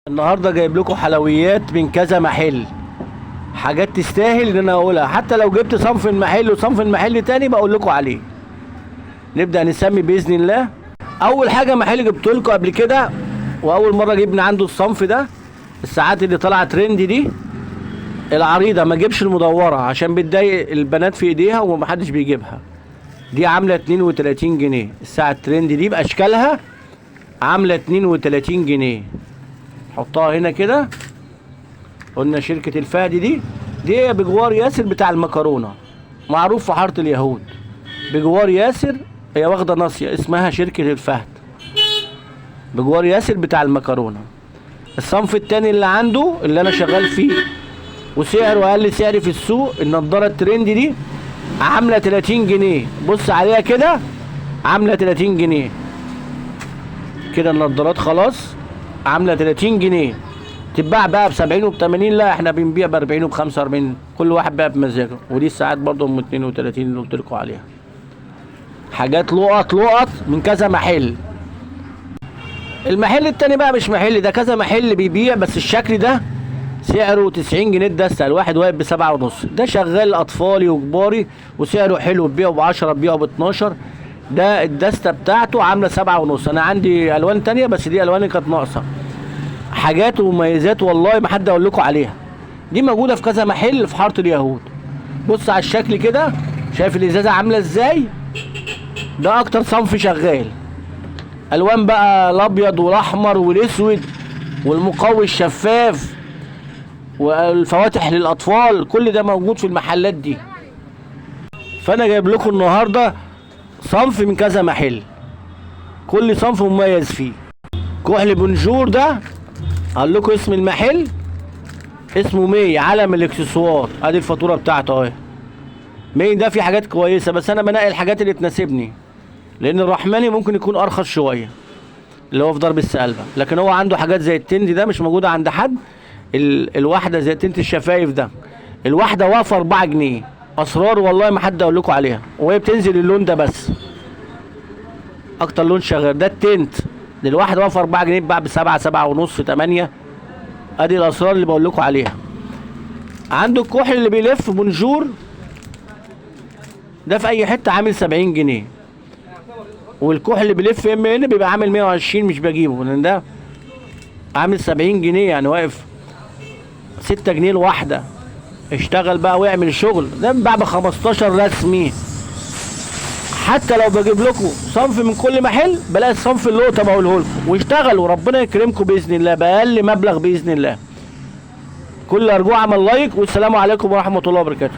النهارده جايب لكم حلويات من كذا محل، حاجات تستاهل ان انا اقولها، حتى لو جبت صنف المحل وصنف المحل تاني بقول لكم عليه. نبدا نسمي باذن الله. اول حاجه محل جبت لكم قبل كده واول مره جبنا عنده الصنف ده، الساعات اللي طالعه ترند دي العريضه، ما جيبش المدوره عشان بتضايق البنات في ايديها ومحدش بيجيبها. دي عامله 32 جنيه، الساعه الترند دي باشكالها عامله 32 جنيه. حطها هنا كده. قلنا شركة الفهد دي بجوار ياسر بتاع المكرونة، معروف في حارة اليهود. بجوار ياسر، هي واخدة ناصية اسمها شركة الفهد، بجوار ياسر بتاع المكرونة. الصنف التاني اللي عنده اللي انا شغال فيه وسعره اقل سعر في السوق، النضارة الترند دي عاملة 30 جنيه. بص عليها كده، عاملة 30 جنيه كده. النضارات خلاص عامله 30 جنيه، تتباع بقى ب 70 وب 80، لا احنا بنبيع ب 40 وب 45، كل واحد بقى بمزاجه. ودي الساعات برضه ام 32 اللي قلت لكم عليها. حاجات لقط من كذا محل. المحل التاني بقى مش محل، ده كذا محل بيبيع، بس الشكل ده سعره 90 جنيه الدستة، الواحد واقف ب7 ونص. ده شغال اطفالي وكباري وسعره حلو، ببيعه ب 10 ببيعه ب 12. ده الدستة بتاعته عاملة 7 ونص. انا عندي الوان تانية بس دي الوان كانت ناقصة. حاجات ومميزات والله ما حد اقول لكم عليها. دي موجودة في كذا محل في حارة اليهود. بص على الشكل كده، شايف الازازة عاملة ازاي؟ ده اكتر صنف شغال. الوان بقى الابيض والاحمر والاسود والمقوي الشفاف والفواتح للاطفال، كل ده موجود في المحلات دي. فانا جايب لكم النهارده صنف من كذا محل، كل صنف مميز فيه. كحل بونجور ده قال لكم اسم المحل اسمه مي علم الاكسسوار، ادي الفاتوره بتاعته اهي. مي ده في حاجات كويسه، بس انا بنقي الحاجات اللي تناسبني، لان الرحماني ممكن يكون ارخص شويه اللي هو في ضرب السالبه، لكن هو عنده حاجات زي التند ده مش موجوده عند حد. الواحده زي تنت الشفايف ده، الواحده واقفه 4 جنيه. اسرار والله ما حد اقول لكم عليها، وهي بتنزل اللون ده بس. اكتر لون شغال ده التنت، الواحد واقف 4 جنيه بقى ب7 7 ونص 8. ادي الاسرار اللي بقول لكم عليها. عنده الكحل اللي بيلف بونجور ده في اي حته عامل 70 جنيه، والكحل اللي بيلف ان بيبقى عامل 120، مش بجيبه لان ده عامل 70 جنيه، يعني واقف 6 جنيه الواحده. اشتغل بقى واعمل شغل. ده بيتباع ب 15 رسمي. حتى لو بجيب لكم صنف من كل محل بلاقي الصنف اللي هو بقوله لكم، واشتغلوا وربنا يكرمكم باذن الله باقل مبلغ باذن الله. كل ارجوه عمل لايك، والسلام عليكم ورحمه الله وبركاته.